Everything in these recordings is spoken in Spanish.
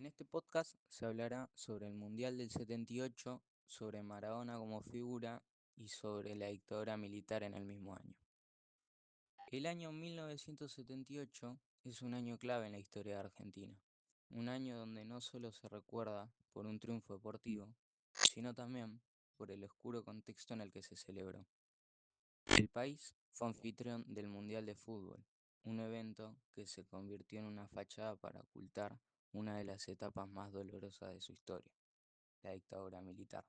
En este podcast se hablará sobre el Mundial del 78, sobre Maradona como figura y sobre la dictadura militar en el mismo año. El año 1978 es un año clave en la historia de Argentina, un año donde no solo se recuerda por un triunfo deportivo, sino también por el oscuro contexto en el que se celebró. El país fue anfitrión del Mundial de Fútbol, un evento que se convirtió en una fachada para ocultar una de las etapas más dolorosas de su historia, la dictadura militar.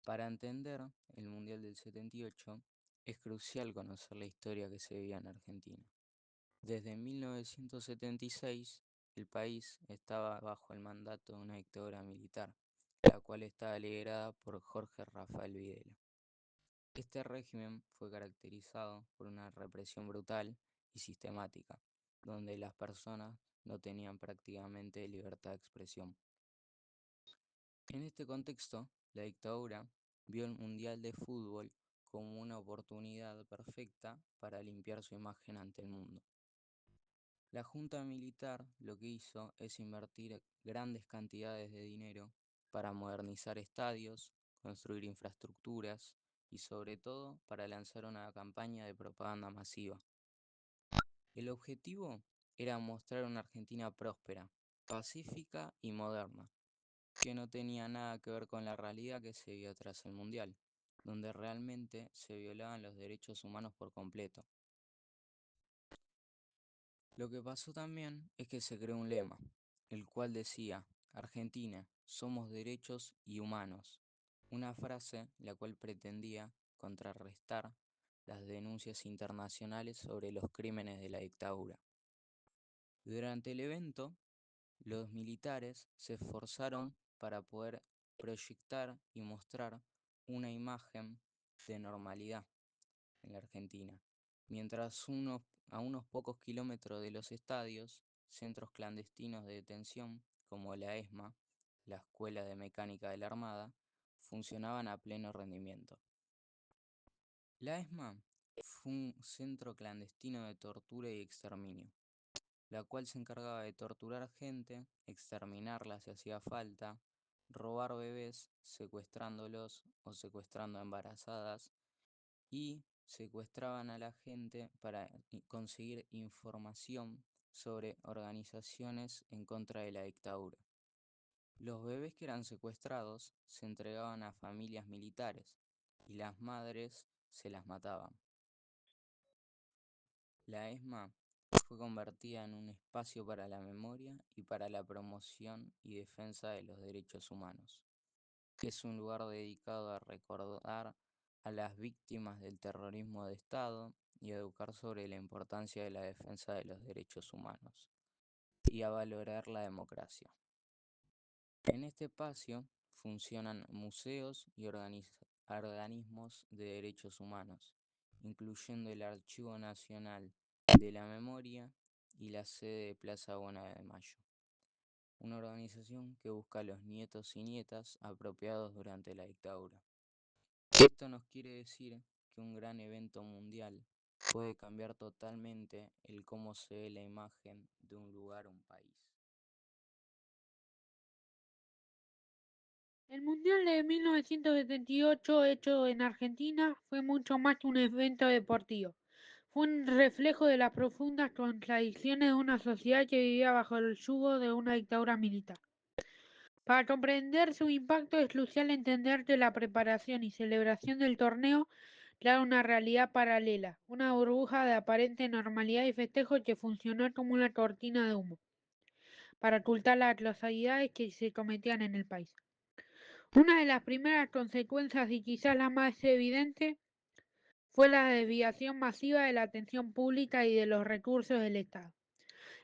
Para entender el Mundial del 78, es crucial conocer la historia que se vivía en Argentina. Desde 1976, el país estaba bajo el mandato de una dictadura militar, la cual estaba liderada por Jorge Rafael Videla. Este régimen fue caracterizado por una represión brutal y sistemática, donde las personas no tenían prácticamente libertad de expresión. En este contexto, la dictadura vio el Mundial de Fútbol como una oportunidad perfecta para limpiar su imagen ante el mundo. La junta militar lo que hizo es invertir grandes cantidades de dinero para modernizar estadios, construir infraestructuras y sobre todo para lanzar una campaña de propaganda masiva. El objetivo era mostrar una Argentina próspera, pacífica y moderna, que no tenía nada que ver con la realidad que se vio tras el Mundial, donde realmente se violaban los derechos humanos por completo. Lo que pasó también es que se creó un lema, el cual decía, Argentina, somos derechos y humanos, una frase la cual pretendía contrarrestar las denuncias internacionales sobre los crímenes de la dictadura. Durante el evento, los militares se esforzaron para poder proyectar y mostrar una imagen de normalidad en la Argentina, mientras a unos pocos kilómetros de los estadios, centros clandestinos de detención como la ESMA, la Escuela de Mecánica de la Armada, funcionaban a pleno rendimiento. La ESMA fue un centro clandestino de tortura y exterminio, la cual se encargaba de torturar gente, exterminarla si hacía falta, robar bebés, secuestrándolos o secuestrando a embarazadas, y secuestraban a la gente para conseguir información sobre organizaciones en contra de la dictadura. Los bebés que eran secuestrados se entregaban a familias militares y las madres se las mataban. La ESMA fue convertida en un espacio para la memoria y para la promoción y defensa de los derechos humanos. Es un lugar dedicado a recordar a las víctimas del terrorismo de Estado y a educar sobre la importancia de la defensa de los derechos humanos y a valorar la democracia. En este espacio funcionan museos y organismos de derechos humanos, incluyendo el Archivo Nacional de la Memoria y la sede de Plaza Buena de Mayo, una organización que busca a los nietos y nietas apropiados durante la dictadura. Esto nos quiere decir que un gran evento mundial puede cambiar totalmente el cómo se ve la imagen de un lugar o un país. El Mundial de 1978, hecho en Argentina, fue mucho más que un evento deportivo. Fue un reflejo de las profundas contradicciones de una sociedad que vivía bajo el yugo de una dictadura militar. Para comprender su impacto es crucial entender que la preparación y celebración del torneo crearon una realidad paralela, una burbuja de aparente normalidad y festejo que funcionó como una cortina de humo para ocultar las atrocidades que se cometían en el país. Una de las primeras consecuencias y quizás la más evidente fue la desviación masiva de la atención pública y de los recursos del Estado.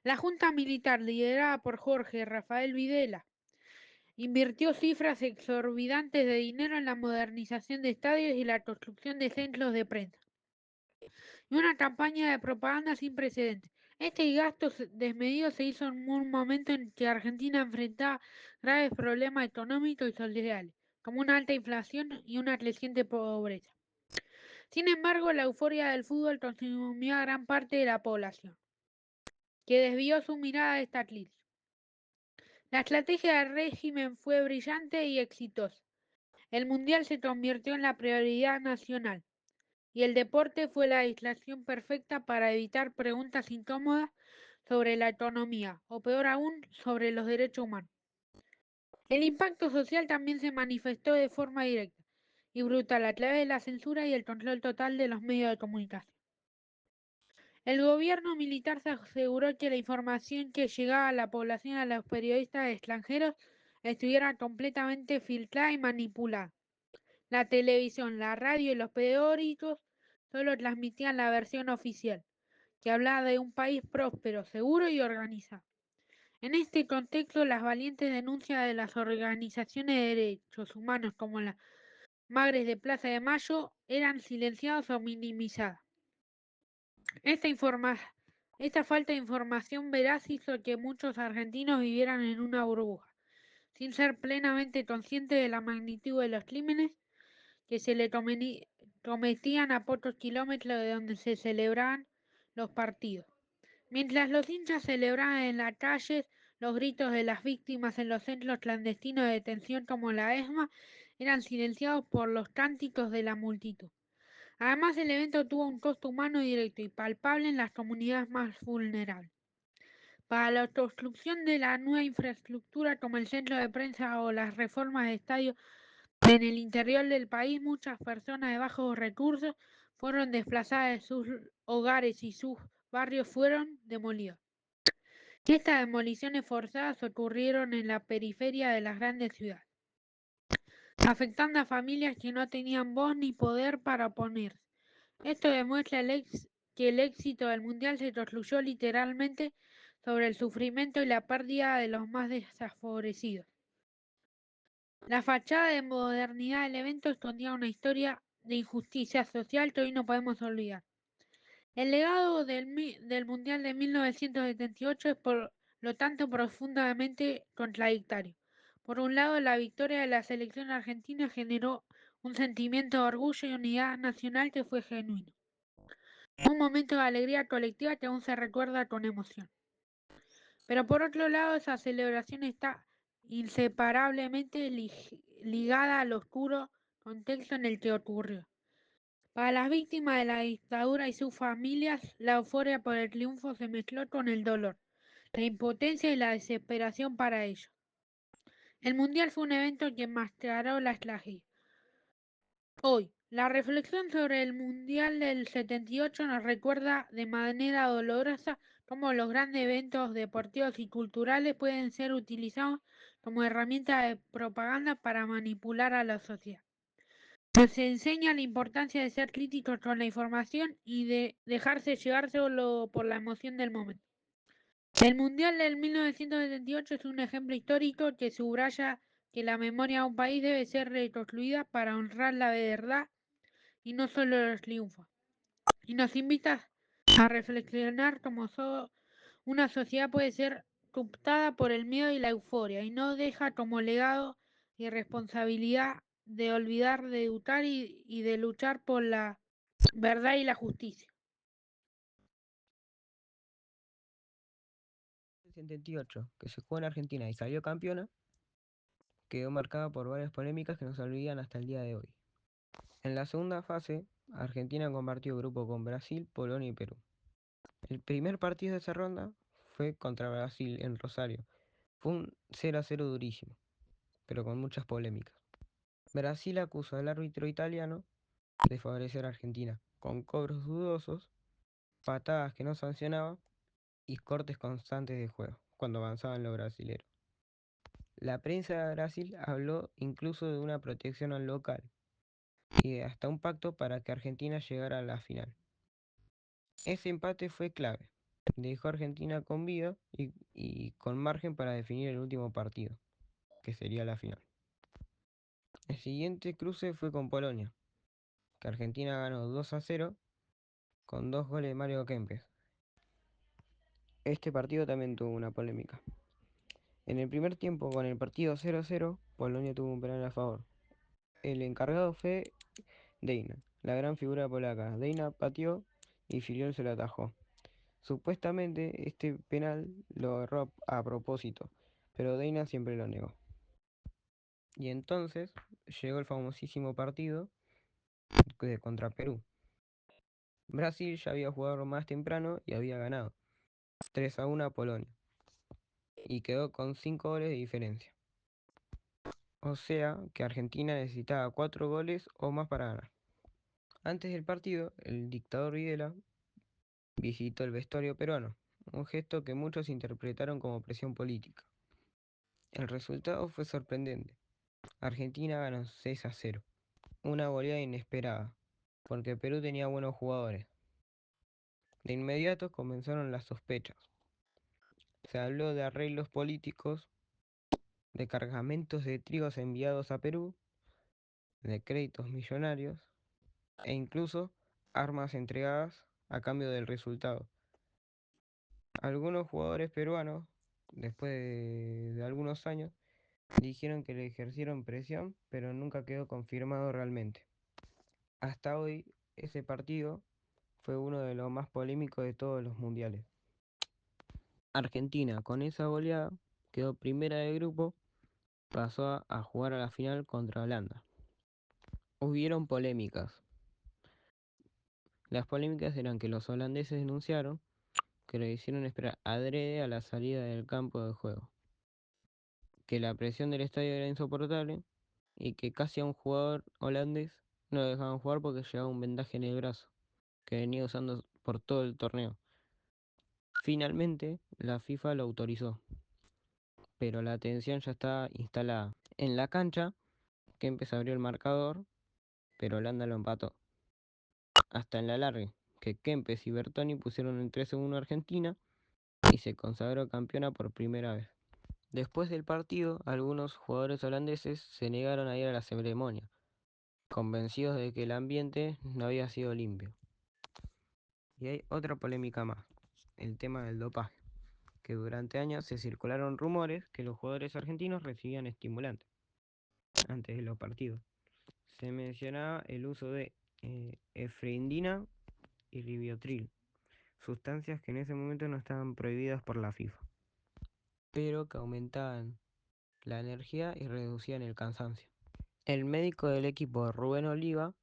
La Junta Militar, liderada por Jorge Rafael Videla, invirtió cifras exorbitantes de dinero en la modernización de estadios y la construcción de centros de prensa, y una campaña de propaganda sin precedentes. Este gasto desmedido se hizo en un momento en que Argentina enfrentaba graves problemas económicos y sociales, como una alta inflación y una creciente pobreza. Sin embargo, la euforia del fútbol consumió a gran parte de la población, que desvió su mirada de esta crisis. La estrategia del régimen fue brillante y exitosa. El mundial se convirtió en la prioridad nacional y el deporte fue la aislación perfecta para evitar preguntas incómodas sobre la autonomía o peor aún sobre los derechos humanos. El impacto social también se manifestó de forma directa y brutal a través de la censura y el control total de los medios de comunicación. El gobierno militar se aseguró que la información que llegaba a la población y a los periodistas extranjeros estuviera completamente filtrada y manipulada. La televisión, la radio y los periódicos solo transmitían la versión oficial, que hablaba de un país próspero, seguro y organizado. En este contexto, las valientes denuncias de las organizaciones de derechos humanos como las Madres de Plaza de Mayo eran silenciadas o minimizadas. Esta, informa- Esta falta de información veraz hizo que muchos argentinos vivieran en una burbuja, sin ser plenamente conscientes de la magnitud de los crímenes que se le cometían a pocos kilómetros de donde se celebraban los partidos. Mientras los hinchas celebraban en las calles, los gritos de las víctimas en los centros clandestinos de detención como la ESMA eran silenciados por los cánticos de la multitud. Además, el evento tuvo un costo humano directo y palpable en las comunidades más vulnerables. Para la construcción de la nueva infraestructura como el centro de prensa o las reformas de estadios en el interior del país, muchas personas de bajos recursos fueron desplazadas de sus hogares y sus barrios fueron demolidos. Estas demoliciones forzadas ocurrieron en la periferia de las grandes ciudades, afectando a familias que no tenían voz ni poder para oponerse. Esto demuestra que el éxito del Mundial se construyó literalmente sobre el sufrimiento y la pérdida de los más desfavorecidos. La fachada de modernidad del evento escondía una historia de injusticia social que hoy no podemos olvidar. El legado del Mundial de 1978 es por lo tanto profundamente contradictorio. Por un lado, la victoria de la selección argentina generó un sentimiento de orgullo y unidad nacional que fue genuino. Un momento de alegría colectiva que aún se recuerda con emoción. Pero por otro lado, esa celebración está inseparablemente ligada al oscuro contexto en el que ocurrió. Para las víctimas de la dictadura y sus familias, la euforia por el triunfo se mezcló con el dolor, la impotencia y la desesperación para ellos. El Mundial fue un evento que mascaró las tragedia. Hoy, la reflexión sobre el Mundial del 78 nos recuerda de manera dolorosa cómo los grandes eventos deportivos y culturales pueden ser utilizados como herramienta de propaganda para manipular a la sociedad. Nos enseña la importancia de ser críticos con la información y de dejarse llevar solo por la emoción del momento. El Mundial del 1978 es un ejemplo histórico que subraya que la memoria de un país debe ser reconstruida para honrar la verdad y no solo los triunfos. Y nos invita a reflexionar cómo una sociedad puede ser cooptada por el miedo y la euforia y no deja como legado y responsabilidad de olvidar, de educar y de luchar por la verdad y la justicia. El 78, que se jugó en Argentina y salió campeona, quedó marcada por varias polémicas que nos olvidan hasta el día de hoy. En la segunda fase, Argentina compartió grupo con Brasil, Polonia y Perú. El primer partido de esa ronda fue contra Brasil en Rosario. Fue un 0-0 durísimo, pero con muchas polémicas. Brasil acusó al árbitro italiano de favorecer a Argentina, con cobros dudosos, patadas que no sancionaba y cortes constantes de juego, cuando avanzaban los brasileros. La prensa de Brasil habló incluso de una protección al local y de hasta un pacto para que Argentina llegara a la final. Ese empate fue clave. Dejó a Argentina con vida y con margen para definir el último partido, que sería la final. El siguiente cruce fue con Polonia, que Argentina ganó 2-0 con dos goles de Mario Kempes. Este partido también tuvo una polémica. En el primer tiempo, con el partido 0-0, Polonia tuvo un penal a favor. El encargado fue Deina, la gran figura polaca. Deina pateó y Filiol se lo atajó. Supuestamente este penal lo erró a propósito, pero Deina siempre lo negó. Y entonces llegó el famosísimo partido contra Perú. Brasil ya había jugado más temprano y había ganado 3-1 a Polonia y quedó con 5 goles de diferencia. O sea que Argentina necesitaba 4 goles o más para ganar. Antes del partido, el dictador Videla visitó el vestuario peruano, un gesto que muchos interpretaron como presión política. El resultado fue sorprendente. Argentina ganó 6-0, una goleada inesperada, porque Perú tenía buenos jugadores. De inmediato comenzaron las sospechas. Se habló de arreglos políticos, de cargamentos de trigos enviados a Perú, de créditos millonarios e incluso armas entregadas a cambio del resultado. Algunos jugadores peruanos, después de algunos años, dijeron que le ejercieron presión, pero nunca quedó confirmado realmente. Hasta hoy, ese partido fue uno de los más polémicos de todos los mundiales. Argentina, con esa goleada, quedó primera de grupo, pasó a jugar a la final contra Holanda. Hubieron polémicas. Las polémicas eran que los holandeses denunciaron que lo hicieron esperar adrede a la salida del campo de juego, que la presión del estadio era insoportable y que casi a un jugador holandés no lo dejaban jugar porque llevaba un vendaje en el brazo, que venía usando por todo el torneo. Finalmente, la FIFA lo autorizó, pero la tensión ya estaba instalada. En la cancha, Kempes abrió el marcador, pero Holanda lo empató. Hasta en la largue, que Kempes y Bertoni pusieron el 3-1 a Argentina y se consagró campeona por primera vez. Después del partido, algunos jugadores holandeses se negaron a ir a la ceremonia, convencidos de que el ambiente no había sido limpio. Y hay otra polémica más, el tema del dopaje, que durante años se circularon rumores que los jugadores argentinos recibían estimulantes antes de los partidos. Se mencionaba el uso de efedrina y ribiotril, sustancias que en ese momento no estaban prohibidas por la FIFA, pero que aumentaban la energía y reducían el cansancio. El médico del equipo, Rubén Oliva,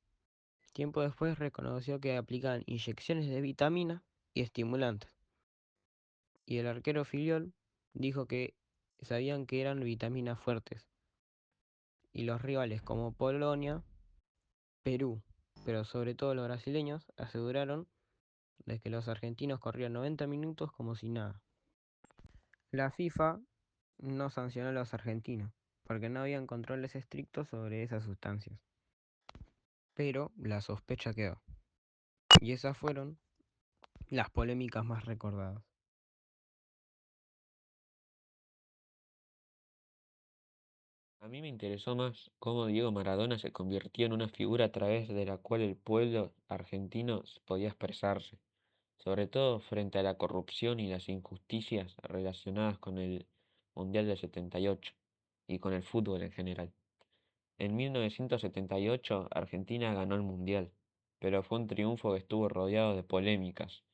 tiempo después reconoció que aplicaban inyecciones de vitaminas y estimulantes. Y el arquero Filiol dijo que sabían que eran vitaminas fuertes. Y los rivales como Polonia, Perú, pero sobre todo los brasileños, aseguraron de que los argentinos corrían 90 minutos como si nada. La FIFA no sancionó a los argentinos, porque no habían controles estrictos sobre esas sustancias. Pero la sospecha quedó. Y esas fueron las polémicas más recordadas. A mí me interesó más cómo Diego Maradona se convirtió en una figura a través de la cual el pueblo argentino podía expresarse, sobre todo frente a la corrupción y las injusticias relacionadas con el Mundial del 78 y con el fútbol en general. En 1978 Argentina ganó el Mundial, pero fue un triunfo que estuvo rodeado de polémicas.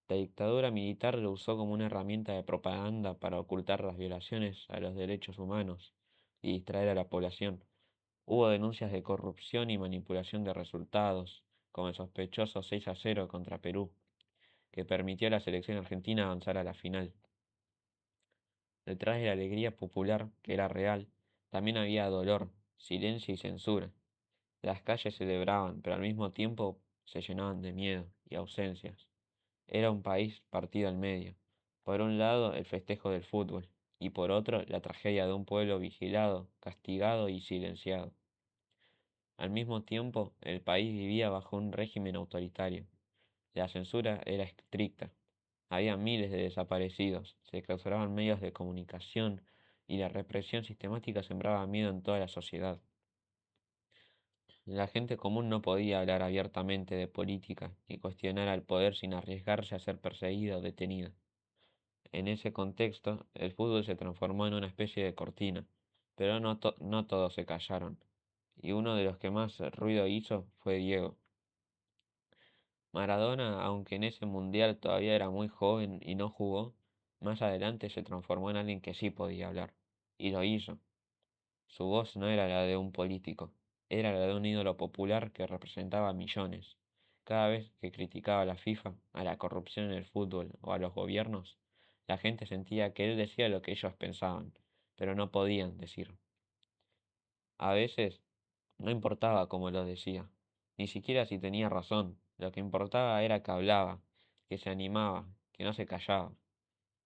La dictadura militar lo usó como una herramienta de propaganda para ocultar las violaciones a los derechos humanos y distraer a la población. Hubo denuncias de corrupción y manipulación de resultados, como el sospechoso 6-0 contra Perú, que permitió a la selección argentina avanzar a la final. Detrás de la alegría popular, que era real, también había dolor, silencio y censura. Las calles celebraban, pero al mismo tiempo se llenaban de miedo y ausencias. Era un país partido al medio. Por un lado, el festejo del fútbol, y por otro, la tragedia de un pueblo vigilado, castigado y silenciado. Al mismo tiempo, el país vivía bajo un régimen autoritario. La censura era estricta. Había miles de desaparecidos, se clausuraban medios de comunicación y la represión sistemática sembraba miedo en toda la sociedad. La gente común no podía hablar abiertamente de política ni cuestionar al poder sin arriesgarse a ser perseguida o detenida. En ese contexto, el fútbol se transformó en una especie de cortina, pero no todos se callaron, y uno de los que más ruido hizo fue Diego. Maradona, aunque en ese mundial todavía era muy joven y no jugó, más adelante se transformó en alguien que sí podía hablar. y lo hizo. Su voz no era la de un político, era la de un ídolo popular que representaba a millones. Cada vez que criticaba a la FIFA, a la corrupción en el fútbol o a los gobiernos, la gente sentía que él decía lo que ellos pensaban, pero no podían decir. A veces no importaba cómo lo decía, ni siquiera si tenía razón. Lo que importaba era que hablaba, que se animaba, que no se callaba.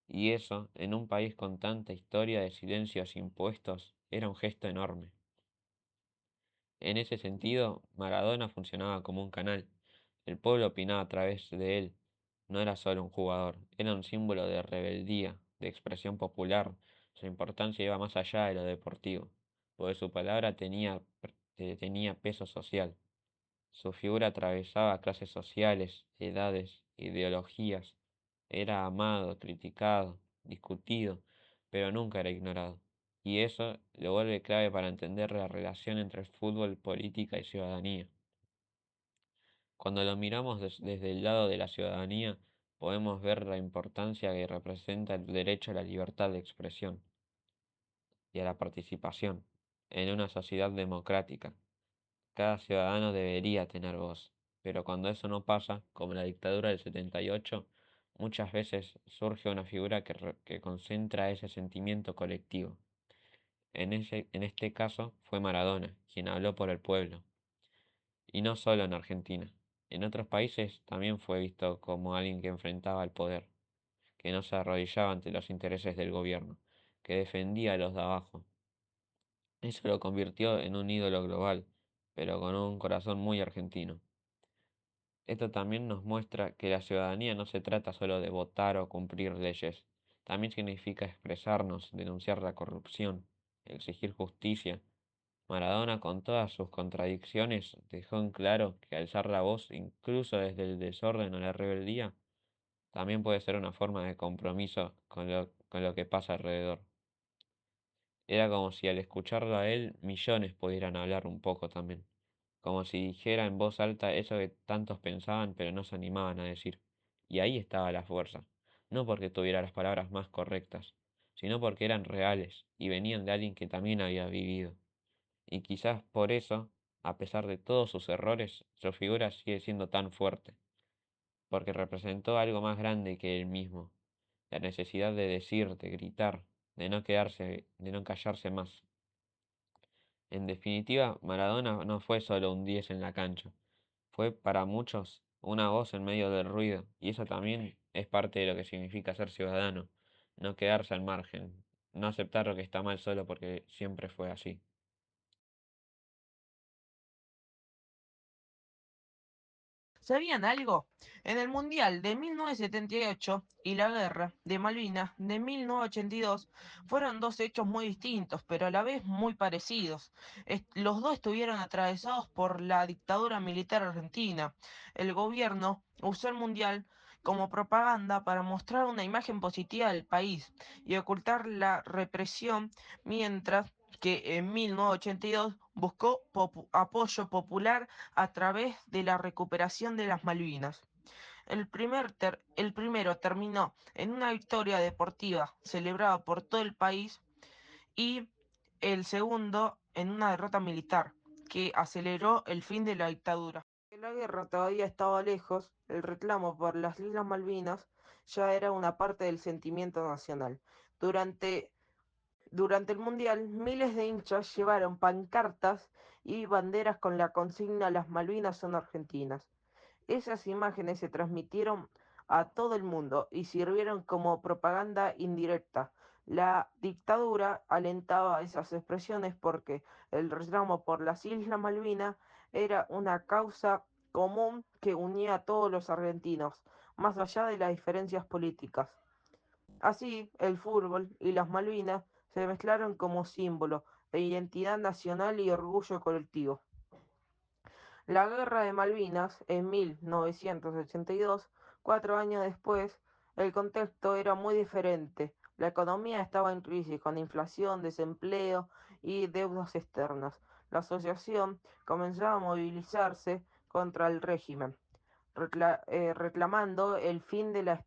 Y eso, en un país con tanta historia de silencios impuestos, era un gesto enorme. En ese sentido, Maradona funcionaba como un canal. El pueblo opinaba a través de él. No era solo un jugador, era un símbolo de rebeldía, de expresión popular. Su importancia iba más allá de lo deportivo, porque su palabra tenía peso social. Su figura atravesaba clases sociales, edades, ideologías. Era amado, criticado, discutido, pero nunca era ignorado. Y eso lo vuelve clave para entender la relación entre fútbol, política y ciudadanía. Cuando lo miramos desde el lado de la ciudadanía, podemos ver la importancia que representa el derecho a la libertad de expresión y a la participación en una sociedad democrática. Cada ciudadano debería tener voz, pero cuando eso no pasa, como la dictadura del 78, muchas veces surge una figura que concentra ese sentimiento colectivo. En este caso fue Maradona, quien habló por el pueblo, y no solo en Argentina. En otros países también fue visto como alguien que enfrentaba al poder, que no se arrodillaba ante los intereses del gobierno, que defendía a los de abajo. Eso lo convirtió en un ídolo global, pero con un corazón muy argentino. Esto también nos muestra que la ciudadanía no se trata solo de votar o cumplir leyes, también significa expresarnos, denunciar la corrupción, exigir justicia. Maradona, con todas sus contradicciones, dejó en claro que alzar la voz, incluso desde el desorden o la rebeldía, también puede ser una forma de compromiso con lo que pasa alrededor. Era como si al escucharlo a él, millones pudieran hablar un poco también, como si dijera en voz alta eso que tantos pensaban pero no se animaban a decir. Y ahí estaba la fuerza, no porque tuviera las palabras más correctas, sino porque eran reales y venían de alguien que también había vivido. Y quizás por eso, a pesar de todos sus errores, su figura sigue siendo tan fuerte, porque representó algo más grande que él mismo, la necesidad de decir, de gritar, de no callarse más. En definitiva, Maradona no fue solo un 10 en la cancha, fue para muchos una voz en medio del ruido, y eso también es parte de lo que significa ser ciudadano, no quedarse al margen, no aceptar lo que está mal solo porque siempre fue así. ¿Sabían algo? En el Mundial de 1978 y la Guerra de Malvinas de 1982 fueron dos hechos muy distintos, pero a la vez muy parecidos. Los dos estuvieron atravesados por la dictadura militar argentina. El gobierno usó el Mundial como propaganda para mostrar una imagen positiva del país y ocultar la represión, mientras que en 1982 buscó apoyo popular a través de la recuperación de las Malvinas. El primero terminó en una victoria deportiva celebrada por todo el país y el segundo en una derrota militar que aceleró el fin de la dictadura. La guerra todavía estaba lejos, el reclamo por las Islas Malvinas ya era una parte del sentimiento nacional. Durante durante el Mundial, miles de hinchas llevaron pancartas y banderas con la consigna Las Malvinas son argentinas. Esas imágenes se transmitieron a todo el mundo y sirvieron como propaganda indirecta. La dictadura alentaba esas expresiones porque el reclamo por las Islas Malvinas era una causa común que unía a todos los argentinos, más allá de las diferencias políticas. Así, el fútbol y las Malvinas se mezclaron como símbolo de identidad nacional y orgullo colectivo. La Guerra de Malvinas, en 1982, 4 años después, el contexto era muy diferente. La economía estaba en crisis con inflación, desempleo y deudas externas. La asociación comenzaba a movilizarse contra el régimen, reclamando el fin de la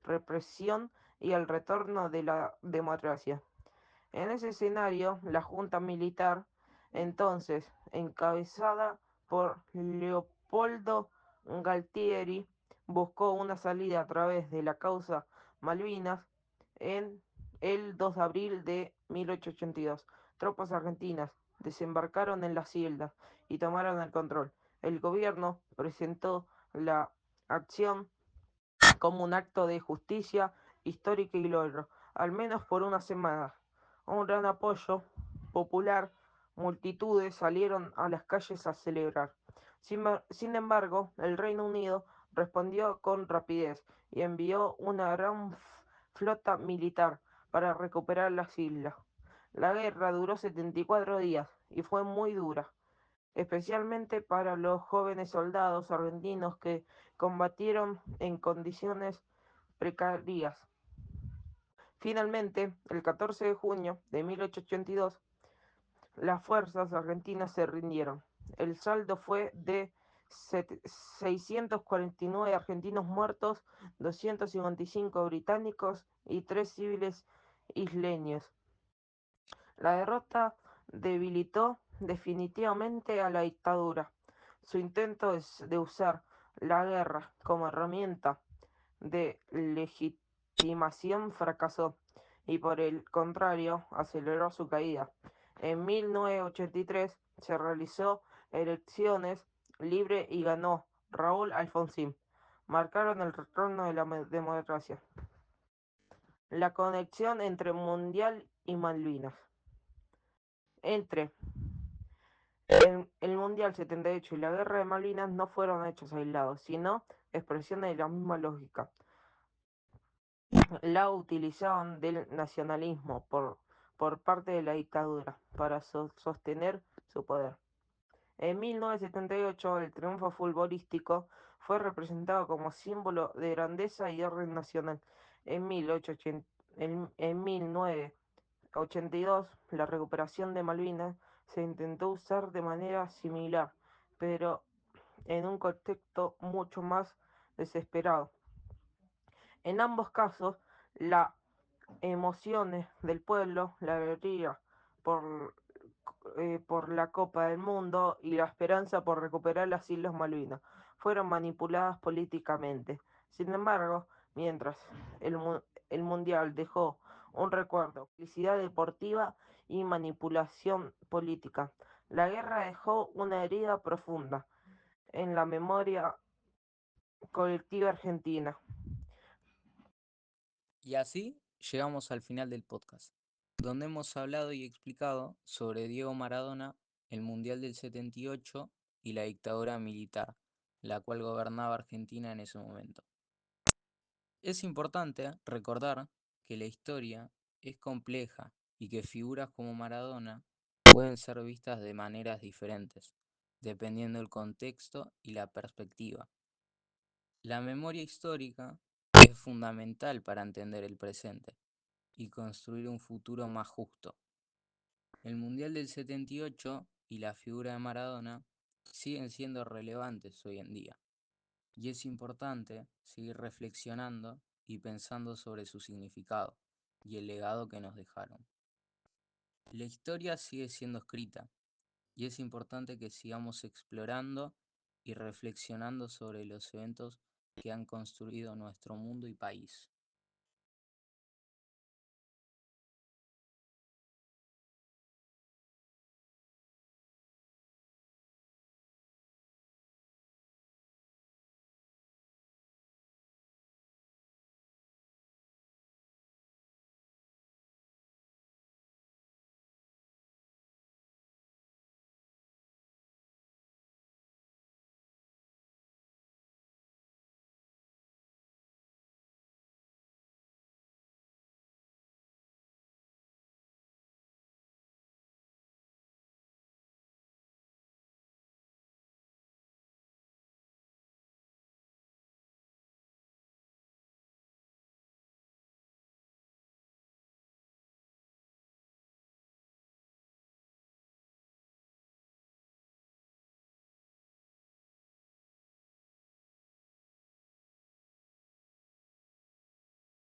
represión y el retorno de la democracia. En ese escenario, la junta militar, entonces encabezada por Leopoldo Galtieri, buscó una salida a través de la causa Malvinas en el 2 de abril de 1882. Tropas argentinas desembarcaron en las islas y tomaron el control. El gobierno presentó la acción como un acto de justicia histórica y logro, al menos por una semana. Un gran apoyo popular, multitudes salieron a las calles a celebrar. Sin embargo, el Reino Unido respondió con rapidez y envió una gran flota militar para recuperar las islas. La guerra duró 74 días y fue muy dura, especialmente para los jóvenes soldados argentinos que combatieron en condiciones precarias. Finalmente, el 14 de junio de 1882, las fuerzas argentinas se rindieron. El saldo fue de 649 argentinos muertos, 255 británicos y 3 civiles isleños. La derrota debilitó definitivamente a la dictadura. Su intento de usar la guerra como herramienta de legitimación fracasó y por el contrario aceleró su caída. En 1983 se realizó elecciones libres y ganó Raúl Alfonsín. Marcaron el retorno de la democracia. La conexión entre Mundial y Malvinas. Entre el Mundial 78 y la Guerra de Malvinas no fueron hechos aislados, sino expresiones de la misma lógica. La utilizaban del nacionalismo por parte de la dictadura para sostener su poder. En 1978, el triunfo futbolístico fue representado como símbolo de grandeza y orden nacional. En 1982, la recuperación de Malvinas se intentó usar de manera similar, pero en un contexto mucho más desesperado. En ambos casos, las emociones del pueblo, la alegría por, por la Copa del Mundo y la esperanza por recuperar las Islas Malvinas fueron manipuladas políticamente. Sin embargo, mientras el Mundial dejó un recuerdo, felicidad deportiva y manipulación política, la guerra dejó una herida profunda en la memoria colectiva argentina. Y así llegamos al final del podcast, donde hemos hablado y explicado sobre Diego Maradona, el Mundial del 78 y la dictadura militar, la cual gobernaba Argentina en ese momento. Es importante recordar que la historia es compleja y que figuras como Maradona pueden ser vistas de maneras diferentes, dependiendo del contexto y la perspectiva. La memoria histórica es fundamental para entender el presente y construir un futuro más justo. El Mundial del 78 y la figura de Maradona siguen siendo relevantes hoy en día, y es importante seguir reflexionando y pensando sobre su significado y el legado que nos dejaron. La historia sigue siendo escrita, y es importante que sigamos explorando y reflexionando sobre los eventos que han construido nuestro mundo y país.